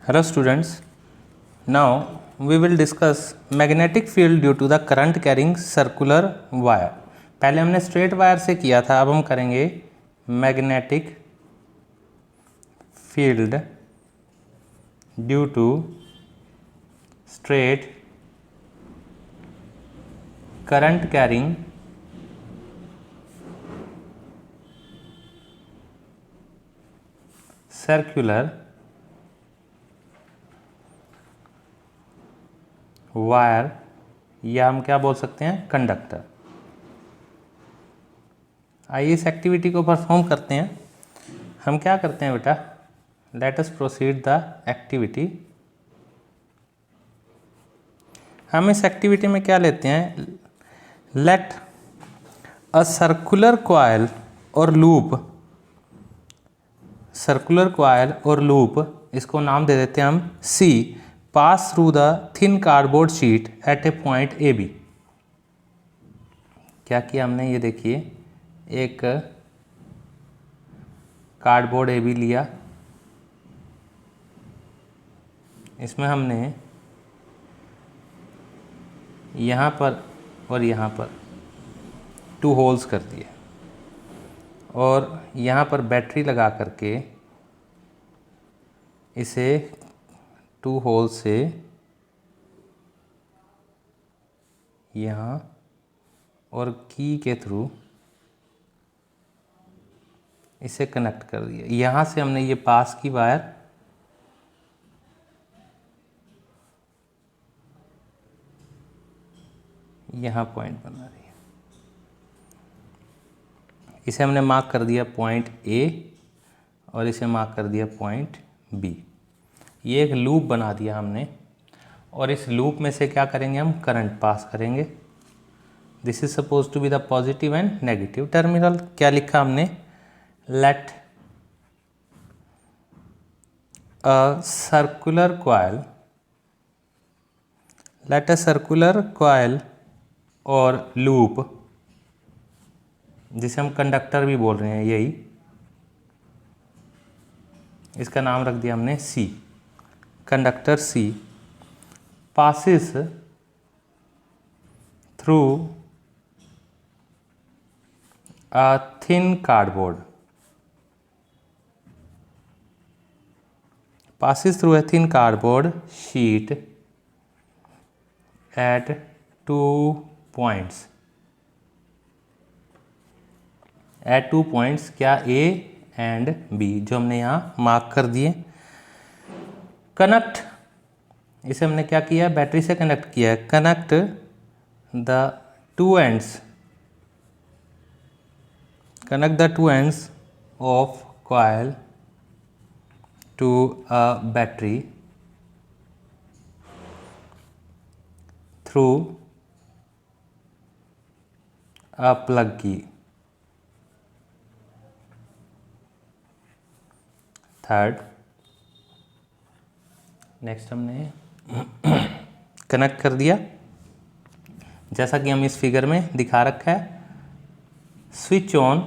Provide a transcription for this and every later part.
Hello students, now we will discuss magnetic field due to the current carrying circular wire. पहले हमने straight wire से किया था, अब हम करेंगे magnetic field due to straight current carrying circular wire, या हम क्या बोल सकते हैं, कंडक्टर। आइए इस एक्टिविटी को परफॉर्म करते हैं। हम क्या करते हैं बेटा, let us proceed the activity. हम इस एक्टिविटी में क्या लेते हैं, लेट अ सर्कुलर कॉइल और लूप, सर्कुलर कॉइल और लूप, इसको नाम दे देते हैं हम C, pass through the thin cardboard sheet at a point A B. क्या किया हमने, ये देखिए, एक कार्डबोर्ड ए बी लिया, इसमें हमने यहाँ पर और यहाँ पर 2 होल्स कर दिए और यहाँ पर बैटरी लगा करके इसे 2 होल से यहाँ और की के थ्रू इसे कनेक्ट कर दिया। यहाँ से हमने ये पास की वायर यहाँ पॉइंट बना रही है, इसे हमने मार्क कर दिया पॉइंट ए और इसे मार्क कर दिया पॉइंट बी। ये एक लूप बना दिया हमने और इस लूप में से क्या करेंगे, हम करंट पास करेंगे। This is suppose to be the positive and negative terminal. क्या लिखा हमने, let a circular coil, let a circular coil और लूप, जिसे हम कंडक्टर भी बोल रहे हैं, यही, इसका नाम रख दिया हमने C, conductor C, passes through a thin cardboard, passes through a thin cardboard sheet at 2 points, at 2 points, क्या, A एंड B, जो हमने यहाँ मार्क कर दिए। कनेक्ट, इसे हमने क्या किया, बैटरी से कनेक्ट किया है। Connect the 2 ends, connect the 2 ends of coil to a battery through a plug key। Third, next हमने कनेक्ट कर दिया जैसा कि हम इस फिगर में दिखा रखा है। स्विच ऑन,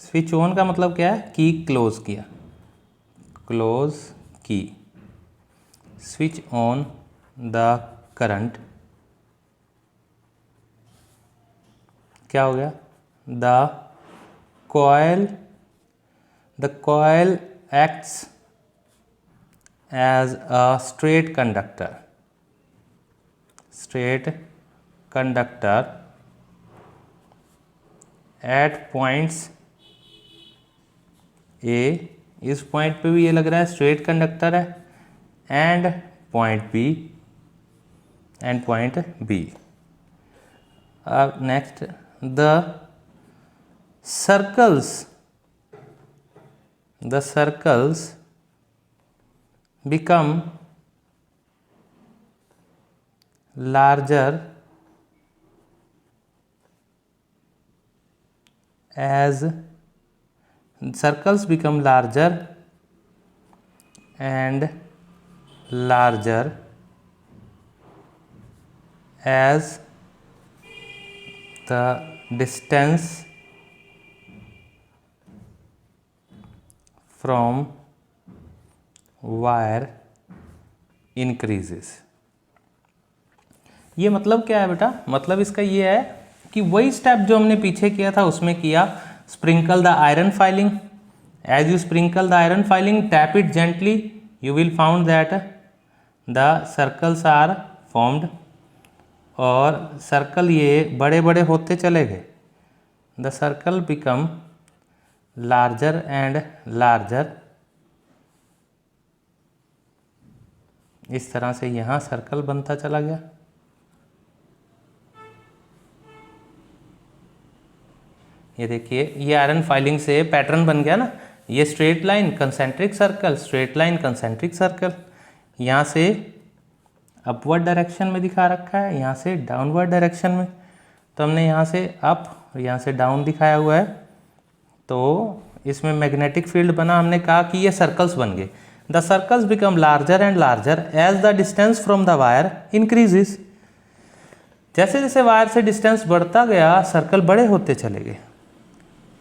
स्विच ऑन का मतलब क्या है, की क्लोज किया, क्लोज की, स्विच ऑन द करंट, क्या हो गया, the coil acts as a straight conductor at points A, इस पॉइंट पे भी ये लग रहा है स्ट्रेट कंडक्टर है, एंड पॉइंट B। अब next, the circles become larger as and larger as the distance from wire increases. ये मतलब क्या है बेटा? मतलब इसका ये है कि वही स्टेप जो हमने पीछे किया था उसमें किया, sprinkle the iron filing. As you sprinkle the iron filing, tap it gently, you will found that the circles are formed. और सर्कल ये बड़े बड़े होते चले गए। The circle become larger and larger. इस तरह से यहाँ सर्कल बनता चला गया। ये देखिए, ये आयरन फाइलिंग से पैटर्न बन गया ना। ये straight line concentric circle, straight line concentric circle. यहाँ से अपवर्ड डायरेक्शन में दिखा रखा है, यहाँ से डाउनवर्ड डायरेक्शन में। तो हमने यहाँ से अप और यहाँ से डाउन दिखाया हुआ है। तो इसमें मैग्नेटिक फील्ड बना। हमने कहा कि ये सर्कल्स बन गए। The circles become larger and larger as the distance from the wire increases. जैसे जैसे वायर से डिस्टेंस बढ़ता गया, सर्कल बड़े होते चले गए,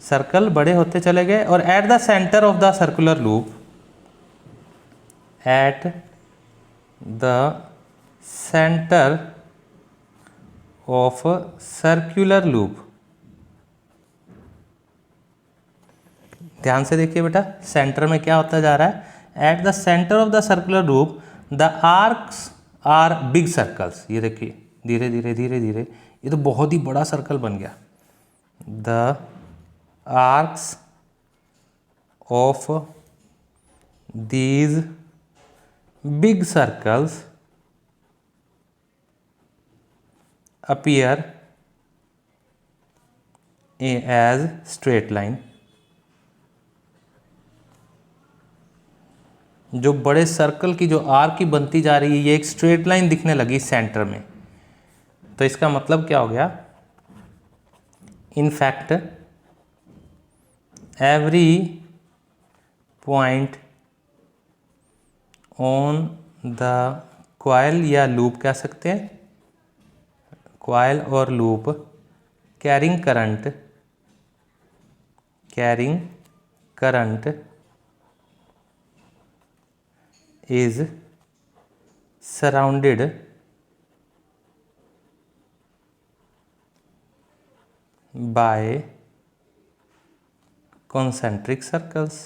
सर्कल बड़े होते चले गए। और eight the centre of the circular loop, eight the centre of circular loop, ध्यान से देखिए बेटा, सेंटर में क्या होता जा रहा है? At the centre of the circular loop the arcs are big circles. ये देखिए, धीरे धीरे धीरे धीरे ये तो बहुत ही बड़ा सर्कल बन गया। The arcs of these big circles appear as straight line। जो बड़े सर्कल की जो आर्क की बनती जा रही है, ये एक स्ट्रेट लाइन दिखने लगी सेंटर में। तो इसका मतलब क्या हो गया? In fact every point on the coil या लूप कह सकते हैं, कॉइल और loop carrying current is surrounded by concentric circles।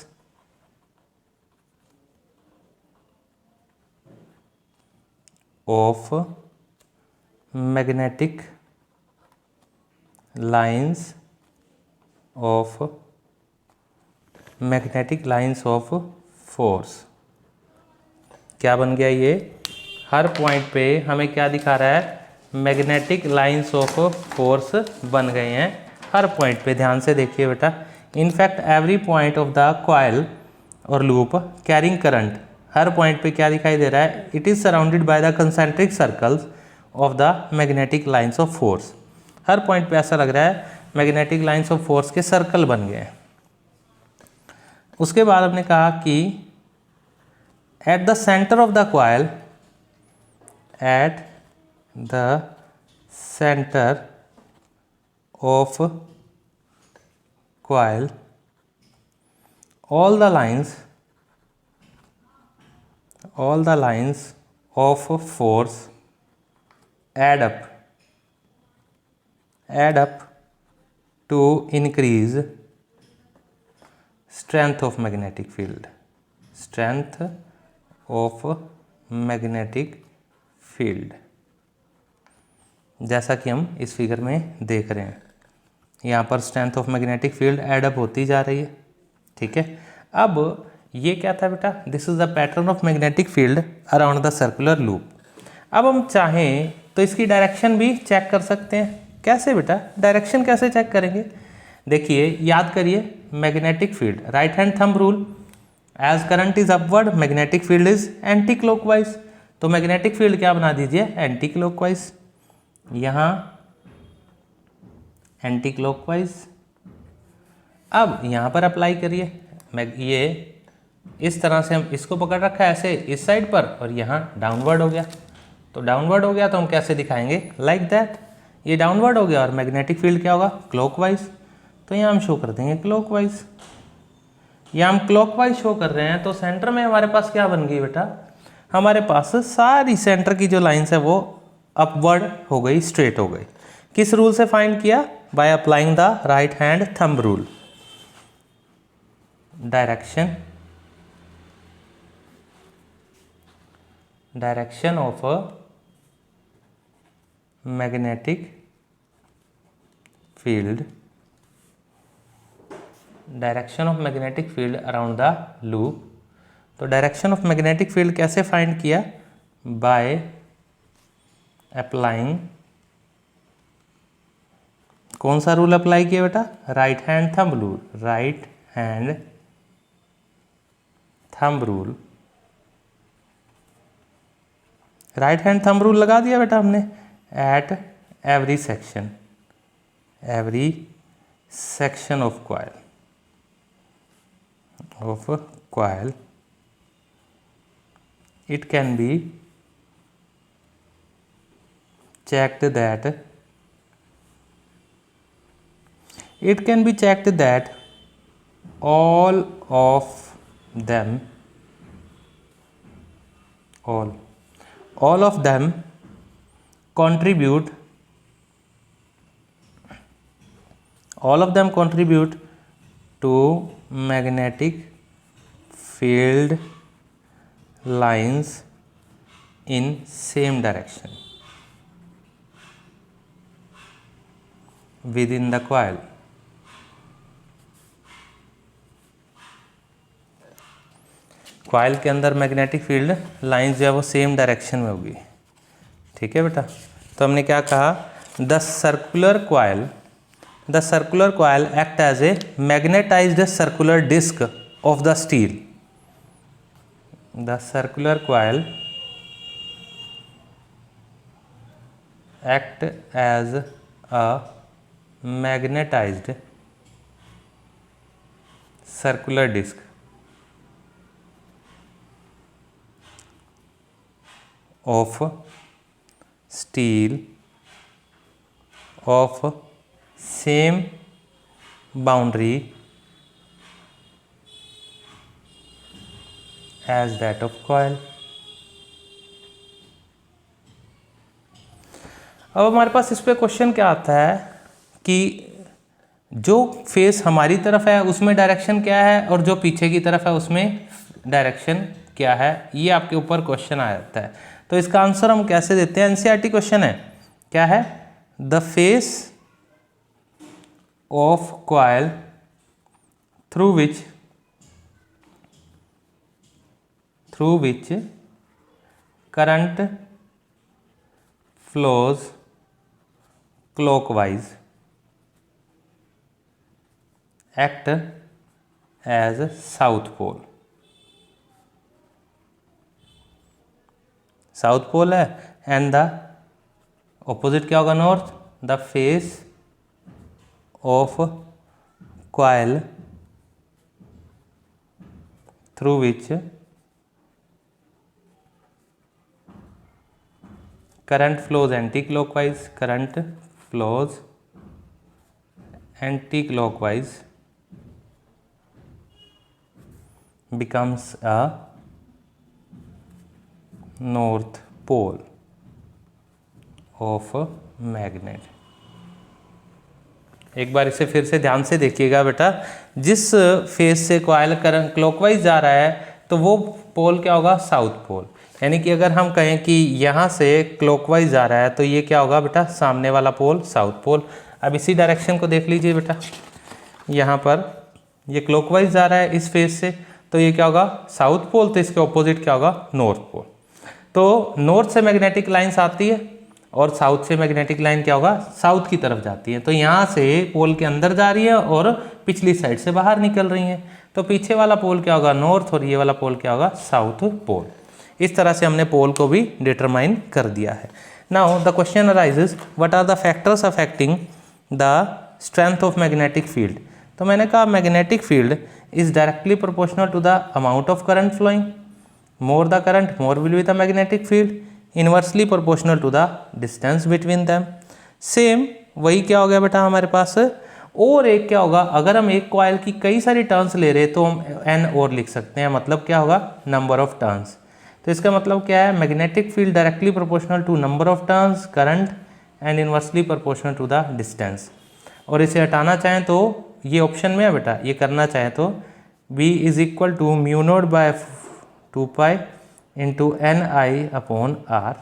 of magnetic lines of force। क्या बन गया ये? हर पॉइंट पे हमें क्या दिखा रहा है? मैग्नेटिक लाइंस ऑफ फोर्स बन गए हैं हर पॉइंट पे। ध्यान से देखिए बेटा, in fact every point of the coil और लूप कैरिंग करंट, हर पॉइंट पे क्या दिखाई दे रहा है? It is surrounded by the concentric circles of the magnetic lines of force. Her point पे ऐसा लग रहा है मैग्नेटिक लाइंस ऑफ फोर्स के सर्कल बन गए हैं। उसके बाद हमने कहा कि at the center of the coil, at the center of coil, all the lines of force add up to increase strength of magnetic field, strength of magnetic field। जैसा कि हम इस फिगर में देख रहे हैं, यहाँ पर strength of magnetic field add up होती जा रही है। ठीक है, अब ये क्या था बेटा? This is the pattern of magnetic field around the circular loop. अब हम चाहें तो इसकी डायरेक्शन भी चेक कर सकते हैं। कैसे बेटा? डायरेक्शन कैसे चेक करेंगे? देखिए, याद करिए magnetic field, right hand thumb rule, as current is upward magnetic field is anti clockwise. तो मैग्नेटिक फील्ड क्या बना दीजिए? Anti clockwise. यहाँ एंटी क्लॉकवाइज। अब यहाँ पर अप्लाई करिए। ये इस तरह से हम इसको पकड़ रखा है ऐसे इस साइड पर, और यहाँ डाउनवर्ड हो गया। तो डाउनवर्ड हो गया तो हम कैसे दिखाएंगे? Like that. ये डाउनवर्ड हो गया और मैग्नेटिक फील्ड क्या होगा? क्लॉकवाइज। तो यहाँ हम शो कर देंगे क्लॉकवाइज। ये हम क्लॉकवाइज शो कर रहे हैं, तो सेंटर में हमारे पास क्या बन गई बेटा, हमारे पास सारी सेंटर की जो लाइंस है वो अपवर्ड हो गई, स्ट्रेट हो गई। किस रूल से फाइंड किया? By applying the right hand thumb rule. Direction of a magnetic field, direction of magnetic field around the loop. तो डायरेक्शन ऑफ मैग्नेटिक फील्ड कैसे फाइंड किया? बाय अप्लाइंग, कौन सा रूल अप्लाई किया बेटा? Right hand thumb rule. Right hand thumb rule, right hand thumb rule लगा दिया बेटा हमने। At every section of coil, it can be checked that all of them contribute to magnetic field lines in same direction within the coil. Coil के अंदर magnetic field lines जो है वो same direction में होगी। ठीक है बेटा, तो हमने क्या कहा? The circular coil act as a magnetised circular disc of the steel. The circular coil act as a magnetised circular disc of steel of same boundary as that of coil। अब हमारे पास इस पे क्वेश्चन क्या आता है कि जो face हमारी तरफ है उसमें डायरेक्शन क्या है और जो पीछे की तरफ है उसमें डायरेक्शन क्या है, ये आपके ऊपर क्वेश्चन आ जाता है। तो इसका आंसर हम कैसे देते हैं? एनसीईआरटी क्वेश्चन है, क्या है? The face of coil through which current flows clockwise act as south pole. South pole है एंड द ऑपोजिट क्या होगा? North. The face of coil through which current flows anti clockwise becomes a north pole of a magnet। एक बार इसे फिर से ध्यान से देखिएगा बेटा, जिस फेस से कॉइल करंट क्लॉकवाइज जा रहा है तो वो पोल क्या होगा? South pole. यानी कि अगर हम कहें कि यहाँ से क्लॉकवाइज जा रहा है तो ये क्या होगा बेटा? सामने वाला पोल साउथ पोल। अब इसी डायरेक्शन को देख लीजिए बेटा, यहाँ पर ये क्लॉकवाइज जा रहा है इस फेस से, तो ये क्या होगा? South pole. तो इसके ऑपोजिट क्या होगा? North pole. तो नॉर्थ से मैग्नेटिक लाइंस आती है और साउथ से मैग्नेटिक लाइन क्या होगा? साउथ की तरफ जाती है। तो यहाँ से पोल के अंदर जा रही है और पिछली साइड से बाहर निकल रही है, तो पीछे वाला पोल क्या होगा? नॉर्थ, और ये वाला पोल क्या होगा? South pole. इस तरह से हमने पोल को भी डिटरमाइन कर दिया है। Now the question arises, what are the factors affecting the strength of magnetic field. तो मैंने कहा magnetic field is directly proportional to the amount of current flowing. More the current, more will be the magnetic field. Inversely proportional to the distance between them. Same वही क्या हो गया बेटा हमारे पास? और एक क्या होगा, अगर हम एक कॉइल की कई सारी टर्न्स ले रहे हैं तो हम n और लिख सकते हैं, मतलब क्या होगा, नंबर ऑफ टर्न्स। तो इसका मतलब क्या है, magnetic field directly proportional to number of turns current and inversely proportional to the distance. और इसे हटाना चाहें तो ये ऑप्शन में है बेटा, ये करना चाहें तो B is equal to mu naught by 2 into NI/R,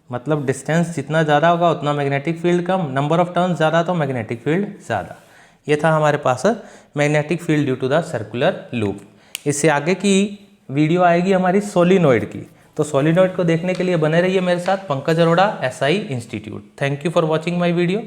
मतलब डिस्टेंस जितना ज़्यादा होगा उतना मैग्नेटिक फील्ड कम, नंबर ऑफ टर्न्स ज़्यादा तो मैग्नेटिक फील्ड ज़्यादा। ये था हमारे पास magnetic field due to the circular loop. इससे आगे की वीडियो आएगी हमारी सोलिनॉइड की, तो सोलिनॉइड को देखने के लिए बने रहिए मेरे साथ, Pankaj Arora, SI institute. Thank you for watching my video.